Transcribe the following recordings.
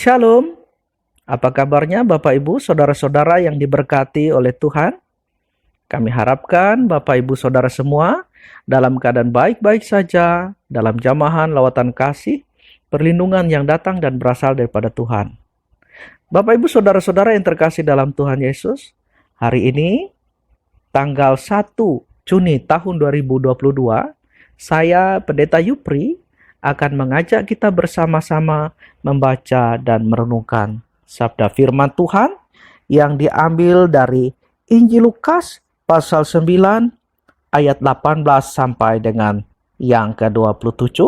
Shalom, apa kabarnya Bapak Ibu, Saudara-saudara yang diberkati oleh Tuhan? Kami harapkan Bapak Ibu Saudara semua dalam keadaan baik-baik saja, dalam jamahan lawatan kasih, perlindungan yang datang dan berasal daripada Tuhan. Bapak Ibu Saudara-saudara yang terkasih dalam Tuhan Yesus, hari ini tanggal 1 Juni tahun 2022, saya Pendeta Yupri akan mengajak kita bersama-sama membaca dan merenungkan sabda firman Tuhan yang diambil dari Injil Lukas pasal 9 ayat 18 sampai dengan yang ke-27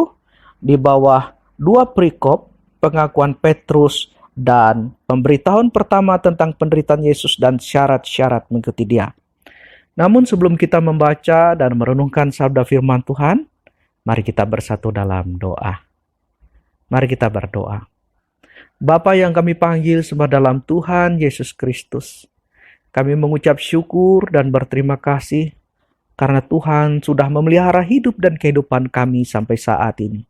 di bawah dua perikop pengakuan Petrus dan pemberitahuan pertama tentang penderitaan Yesus dan syarat-syarat mengikuti Dia. Namun sebelum kita membaca dan merenungkan sabda firman Tuhan, mari kita bersatu dalam doa. Mari kita berdoa. Bapa yang kami panggil sembah dalam Tuhan Yesus Kristus, kami mengucap syukur dan berterima kasih karena Tuhan sudah memelihara hidup dan kehidupan kami sampai saat ini.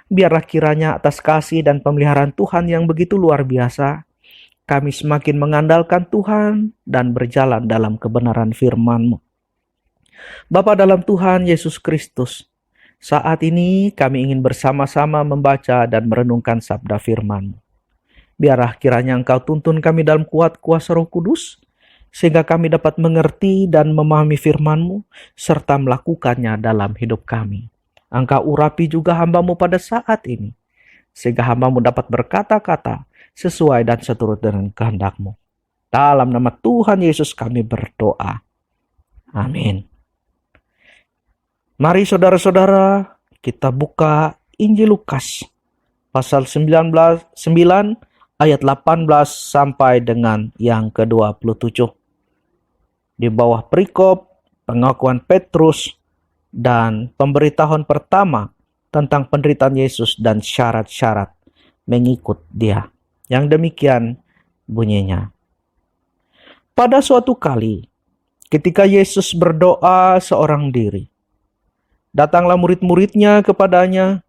Biarlah kiranya atas kasih dan pemeliharaan Tuhan yang begitu luar biasa, kami semakin mengandalkan Tuhan dan berjalan dalam kebenaran firman-Mu. Bapa dalam Tuhan Yesus Kristus, saat ini kami ingin bersama-sama membaca dan merenungkan sabda firman-Mu. Biarlah kiranya Engkau tuntun kami dalam kuat kuasa Roh Kudus, sehingga kami dapat mengerti dan memahami firman-Mu, serta melakukannya dalam hidup kami. Engkau urapi juga hamba-Mu pada saat ini, sehingga hamba-Mu dapat berkata-kata sesuai dan seturut dengan kehendak-Mu. Dalam nama Tuhan Yesus kami berdoa. Amin. Mari saudara-saudara, kita buka Injil Lukas pasal 9 ayat 18 sampai dengan yang ke-27. Di bawah perikop pengakuan Petrus dan pemberitahuan pertama tentang penderitaan Yesus dan syarat-syarat mengikut Dia. Yang demikian bunyinya. Pada suatu kali, ketika Yesus berdoa seorang diri, datanglah murid-muridnya kepadanya,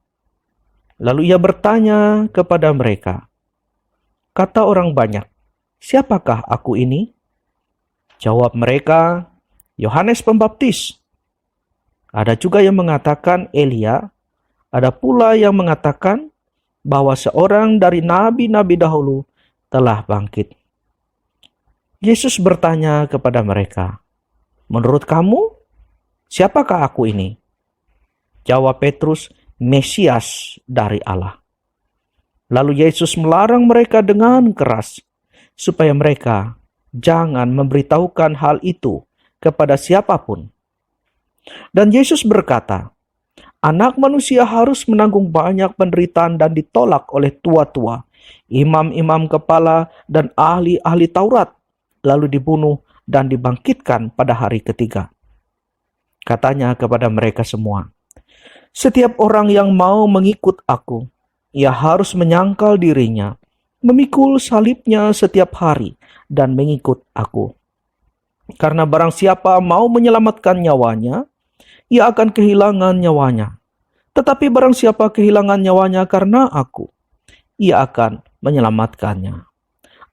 lalu ia bertanya kepada mereka, kata orang banyak, siapakah aku ini? Jawab mereka, Yohanes Pembaptis. Ada juga yang mengatakan Elia, ada pula yang mengatakan bahwa seorang dari nabi-nabi dahulu telah bangkit. Yesus bertanya kepada mereka, menurut kamu, siapakah aku ini? Jawab Petrus, Mesias dari Allah. Lalu Yesus melarang mereka dengan keras, supaya mereka jangan memberitahukan hal itu kepada siapapun. Dan Yesus berkata, Anak manusia harus menanggung banyak penderitaan dan ditolak oleh tua-tua, imam-imam kepala dan ahli-ahli Taurat, lalu dibunuh dan dibangkitkan pada hari ketiga. Katanya kepada mereka semua, setiap orang yang mau mengikut aku, ia harus menyangkal dirinya, memikul salibnya setiap hari, dan mengikut aku. Karena barang siapa mau menyelamatkan nyawanya, ia akan kehilangan nyawanya. Tetapi barang siapa kehilangan nyawanya karena aku, ia akan menyelamatkannya.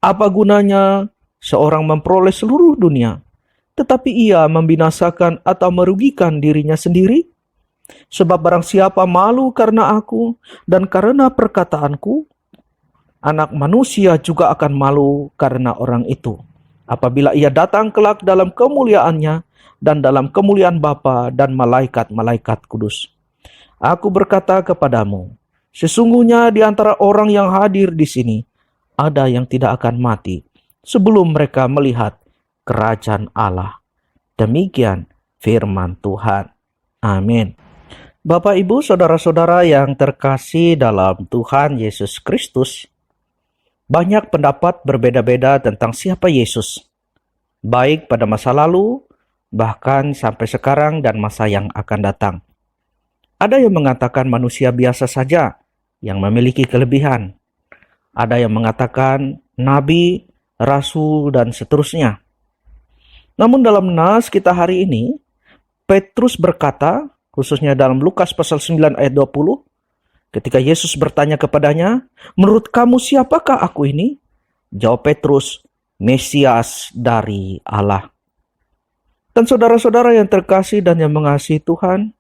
Apa gunanya seorang memperoleh seluruh dunia, tetapi ia membinasakan atau merugikan dirinya sendiri? Sebab barang siapa malu karena aku dan karena perkataanku, Anak manusia juga akan malu karena orang itu, apabila ia datang kelak dalam kemuliaannya dan dalam kemuliaan Bapa dan malaikat-malaikat kudus. Aku berkata kepadamu, sesungguhnya di antara orang yang hadir di sini, ada yang tidak akan mati sebelum mereka melihat kerajaan Allah. Demikian firman Tuhan. Amin. Bapak, Ibu, Saudara-saudara yang terkasih dalam Tuhan Yesus Kristus, banyak pendapat berbeda-beda tentang siapa Yesus, baik pada masa lalu, bahkan sampai sekarang dan masa yang akan datang. Ada yang mengatakan manusia biasa saja yang memiliki kelebihan. Ada yang mengatakan nabi, rasul, dan seterusnya. Namun dalam nas kita hari ini, Petrus berkata, khususnya dalam Lukas pasal 9 ayat 20, Ketika Yesus bertanya kepadanya, "Menurut kamu siapakah aku ini?" Jawab Petrus, "Mesias dari Allah." Dan saudara-saudara yang terkasih dan yang mengasihi Tuhan,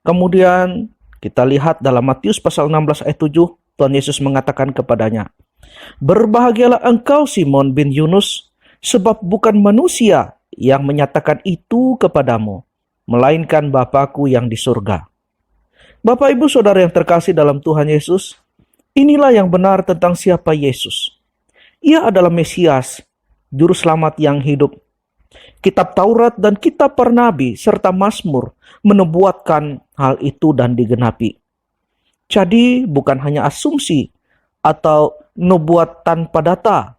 kemudian kita lihat dalam Matius pasal 16 ayat 7, Tuhan Yesus mengatakan kepadanya, "Berbahagialah engkau Simon bin Yunus, sebab bukan manusia yang menyatakan itu kepadamu, melainkan Bapa-Ku yang di surga." Bapak, Ibu, Saudara yang terkasih dalam Tuhan Yesus, inilah yang benar tentang siapa Yesus. Ia adalah Mesias, Juru Selamat yang hidup. Kitab Taurat dan kitab para nabi serta Mazmur menubuatkan hal itu dan digenapi. Jadi bukan hanya asumsi atau nubuat tanpa data.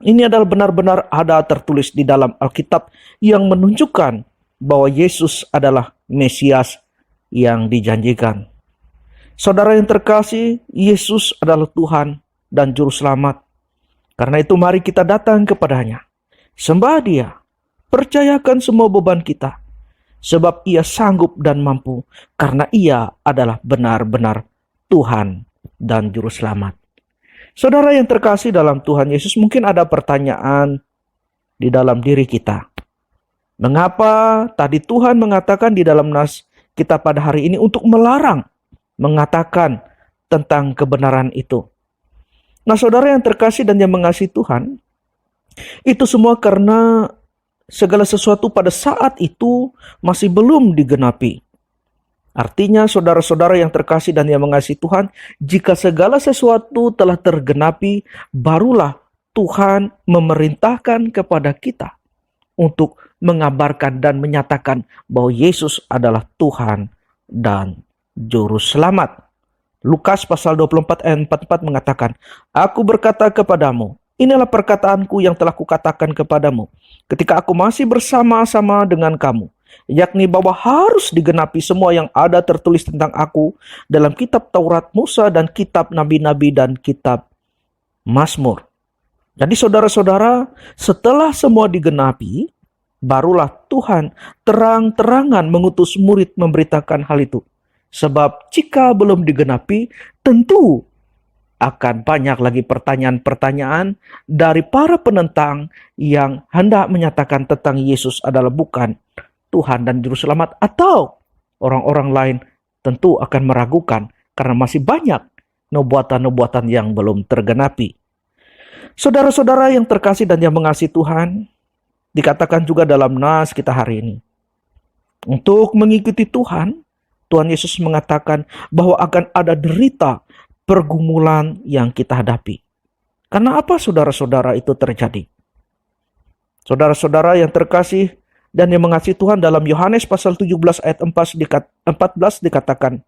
Ini adalah benar-benar ada tertulis di dalam Alkitab yang menunjukkan bahwa Yesus adalah Mesias yang dijanjikan. Saudara yang terkasih, Yesus adalah Tuhan dan Juru Selamat. Karena itu mari kita datang kepadanya. Sembah Dia. Percayakan semua beban kita. Sebab Ia sanggup dan mampu. Karena Ia adalah benar-benar Tuhan dan Juru Selamat. Saudara yang terkasih dalam Tuhan Yesus, mungkin ada pertanyaan di dalam diri kita. Mengapa tadi Tuhan mengatakan di dalam nas kita pada hari ini untuk melarang mengatakan tentang kebenaran itu? Nah, saudara yang terkasih dan yang mengasihi Tuhan, itu semua karena segala sesuatu pada saat itu masih belum digenapi. Artinya, saudara-saudara yang terkasih dan yang mengasihi Tuhan, jika segala sesuatu telah tergenapi, barulah Tuhan memerintahkan kepada kita untuk mengabarkan dan menyatakan bahwa Yesus adalah Tuhan dan Juru Selamat. Lukas pasal 24 ayat 44 mengatakan, "Aku berkata kepadamu, inilah perkataanku yang telah kukatakan kepadamu ketika aku masih bersama-sama dengan kamu, yakni bahwa harus digenapi semua yang ada tertulis tentang aku dalam kitab Taurat Musa dan kitab Nabi-Nabi dan kitab Mazmur." Jadi saudara-saudara, setelah semua digenapi, barulah Tuhan terang-terangan mengutus murid memberitakan hal itu. Sebab jika belum digenapi, tentu akan banyak lagi pertanyaan-pertanyaan dari para penentang yang hendak menyatakan tentang Yesus adalah bukan Tuhan dan Juru Selamat, atau orang-orang lain tentu akan meragukan karena masih banyak nubuatan-nubuatan yang belum tergenapi. Saudara-saudara yang terkasih dan yang mengasihi Tuhan, dikatakan juga dalam nas kita hari ini, untuk mengikuti Tuhan, Tuhan Yesus mengatakan bahwa akan ada derita, pergumulan yang kita hadapi. Karena apa saudara-saudara itu terjadi? Saudara-saudara yang terkasih dan yang mengasihi Tuhan, dalam Yohanes pasal 17 ayat 14 dikatakan,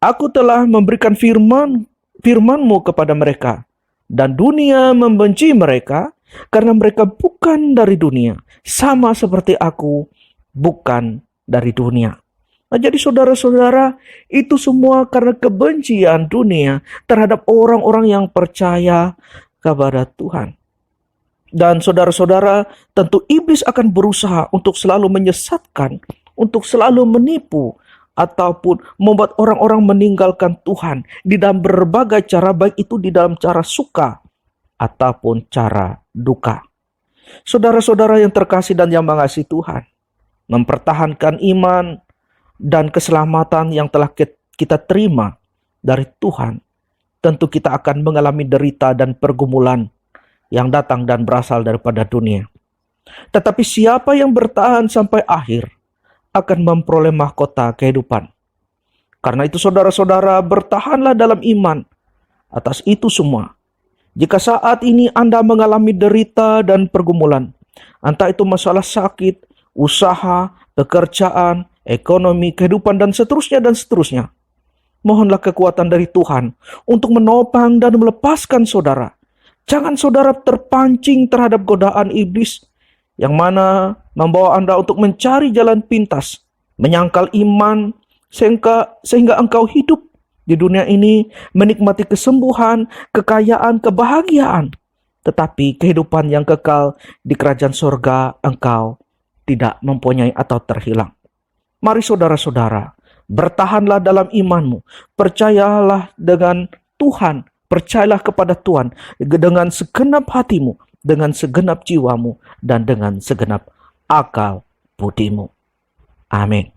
"Aku telah memberikan firman-Mu kepada mereka, dan dunia membenci mereka, karena mereka bukan dari dunia, sama seperti aku bukan dari dunia." Nah, jadi saudara-saudara, itu semua karena kebencian dunia terhadap orang-orang yang percaya kepada Tuhan. Dan saudara-saudara, tentu iblis akan berusaha untuk selalu menyesatkan, untuk selalu menipu, ataupun membuat orang-orang meninggalkan Tuhan di dalam berbagai cara, baik itu di dalam cara suka ataupun cara duka. Saudara-saudara yang terkasih dan yang mengasihi Tuhan, mempertahankan iman dan keselamatan yang telah kita terima dari Tuhan, tentu kita akan mengalami derita dan pergumulan yang datang dan berasal daripada dunia. Tetapi siapa yang bertahan sampai akhir akan memperoleh mahkota kehidupan. Karena itu saudara-saudara, bertahanlah dalam iman atas itu semua. Jika saat ini Anda mengalami derita dan pergumulan, entah itu masalah sakit, usaha, pekerjaan, ekonomi, kehidupan, dan seterusnya, mohonlah kekuatan dari Tuhan untuk menopang dan melepaskan saudara. Jangan saudara terpancing terhadap godaan iblis yang mana membawa Anda untuk mencari jalan pintas, menyangkal iman, sehingga engkau hidup di dunia ini menikmati kesembuhan, kekayaan, kebahagiaan. Tetapi kehidupan yang kekal di kerajaan surga engkau tidak mempunyai atau terhilang. Mari saudara-saudara Bertahanlah dalam imanmu. Percayalah dengan Tuhan. Percayalah kepada Tuhan dengan segenap hatimu, dengan segenap jiwamu, dan dengan segenap akal budimu. Amin.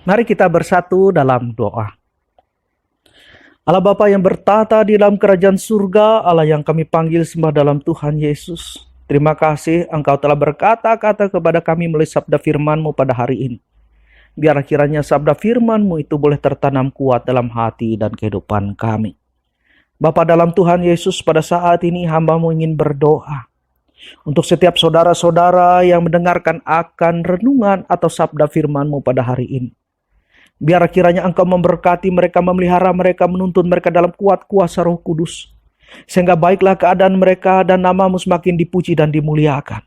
Mari kita bersatu dalam doa. Allah Bapa yang bertata di dalam kerajaan surga, Allah yang kami panggil sembah dalam Tuhan Yesus. Terima kasih Engkau telah berkata-kata kepada kami melalui sabda firman-Mu pada hari ini. Biar kiranya sabda firman-Mu itu boleh tertanam kuat dalam hati dan kehidupan kami. Bapa dalam Tuhan Yesus, pada saat ini hamba-Mu ingin berdoa untuk setiap saudara-saudara yang mendengarkan akan renungan atau sabda firman-Mu pada hari ini. Biar kiranya Engkau memberkati mereka, memelihara mereka, menuntun mereka dalam kuat kuasa Roh Kudus. Sehingga baiklah keadaan mereka dan nama-Mu semakin dipuji dan dimuliakan.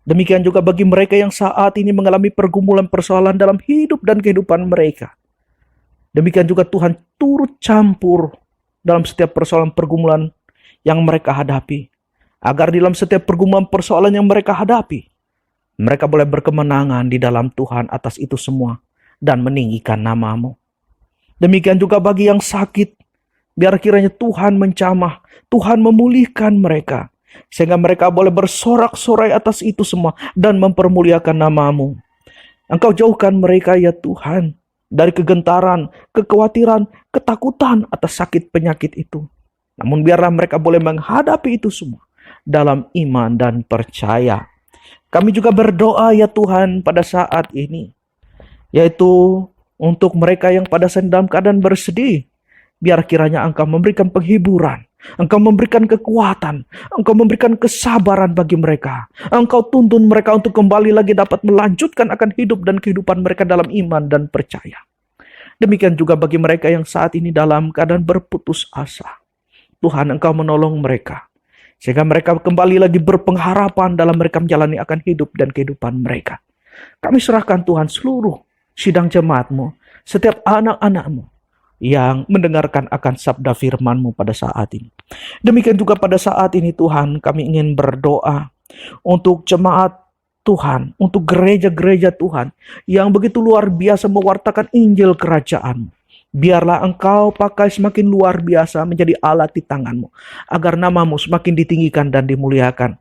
Demikian juga bagi mereka yang saat ini mengalami pergumulan persoalan dalam hidup dan kehidupan mereka. Demikian juga Tuhan turut campur dalam setiap persoalan pergumulan yang mereka hadapi. Agar dalam setiap pergumulan persoalan yang mereka hadapi, mereka boleh berkemenangan di dalam Tuhan atas itu semua dan meninggikan nama-Mu. Demikian juga bagi yang sakit, biar kiranya Tuhan menjamah, Tuhan memulihkan mereka. Sehingga mereka boleh bersorak-sorai atas itu semua dan mempermuliakan nama-Mu. Engkau jauhkan mereka ya Tuhan dari kegentaran, kekhawatiran, ketakutan atas sakit penyakit itu. Namun biarlah mereka boleh menghadapi itu semua dalam iman dan percaya. Kami juga berdoa ya Tuhan pada saat ini, yaitu untuk mereka yang pada saat dalam keadaan bersedih. Biar kiranya Engkau memberikan penghiburan, Engkau memberikan kekuatan, Engkau memberikan kesabaran bagi mereka. Engkau tuntun mereka untuk kembali lagi dapat melanjutkan akan hidup dan kehidupan mereka dalam iman dan percaya. Demikian juga bagi mereka yang saat ini dalam keadaan berputus asa. Tuhan, Engkau menolong mereka. Sehingga mereka kembali lagi berpengharapan dalam mereka menjalani akan hidup dan kehidupan mereka. Kami serahkan Tuhan seluruh sidang jemaat-Mu, setiap anak-anak-Mu yang mendengarkan akan sabda firman-Mu pada saat ini. Demikian juga pada saat ini Tuhan, kami ingin berdoa untuk jemaat Tuhan, untuk gereja-gereja Tuhan yang begitu luar biasa mewartakan Injil kerajaan. Biarlah Engkau pakai semakin luar biasa menjadi alat di tangan-Mu, agar nama-Mu semakin ditinggikan dan dimuliakan.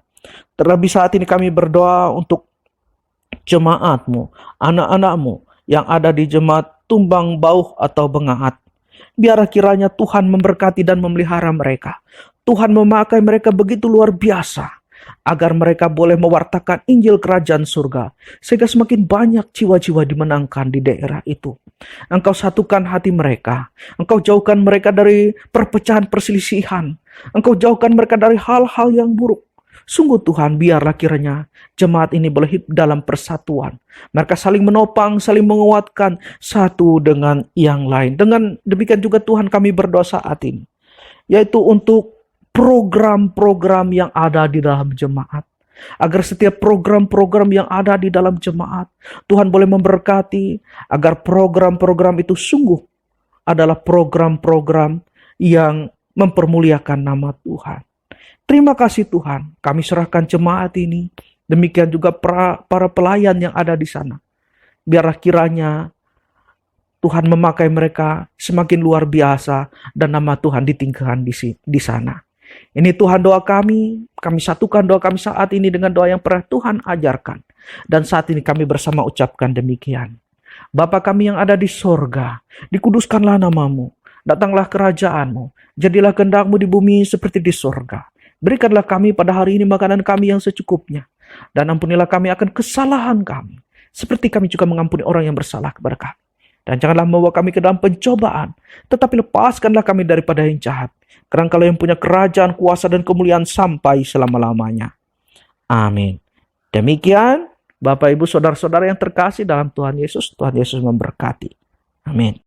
Terlebih saat ini kami berdoa untuk jemaat-Mu, anak-anak-Mu yang ada di jemaat Tumbang Bauh atau Bengaat. Biar kiranya Tuhan memberkati dan memelihara mereka. Tuhan memakai mereka begitu luar biasa, agar mereka boleh mewartakan Injil kerajaan surga, sehingga semakin banyak jiwa-jiwa dimenangkan di daerah itu. Engkau satukan hati mereka, Engkau jauhkan mereka dari perpecahan perselisihan, Engkau jauhkan mereka dari hal-hal yang buruk. Sungguh Tuhan, biarlah kiranya jemaat ini boleh hidup dalam persatuan. Mereka saling menopang, saling menguatkan satu dengan yang lain. Dengan demikian juga Tuhan kami berdoa saat ini, yaitu untuk program-program yang ada di dalam jemaat. Agar setiap program-program yang ada di dalam jemaat, Tuhan boleh memberkati, agar program-program itu sungguh adalah program-program yang mempermuliakan nama Tuhan. Terima kasih Tuhan, kami serahkan jemaat ini, demikian juga para pelayan yang ada di sana. Biarlah kiranya Tuhan memakai mereka semakin luar biasa dan nama Tuhan ditinggikan di sana. Ini Tuhan doa kami satukan doa kami saat ini dengan doa yang pernah Tuhan ajarkan. Dan saat ini kami bersama ucapkan demikian. Bapa kami yang ada di sorga, dikuduskanlah nama-Mu, datanglah kerajaan-Mu, jadilah kehendak-Mu di bumi seperti di sorga. Berikanlah kami pada hari ini makanan kami yang secukupnya. Dan ampunilah kami akan kesalahan kami, seperti kami juga mengampuni orang yang bersalah kepada kami. Dan janganlah membawa kami ke dalam pencobaan, tetapi lepaskanlah kami daripada yang jahat. Karena Engkau yang punya kerajaan, kuasa, dan kemuliaan sampai selama-lamanya. Amin. Demikian, Bapak, Ibu, Saudara-saudara yang terkasih dalam Tuhan Yesus, Tuhan Yesus memberkati. Amin.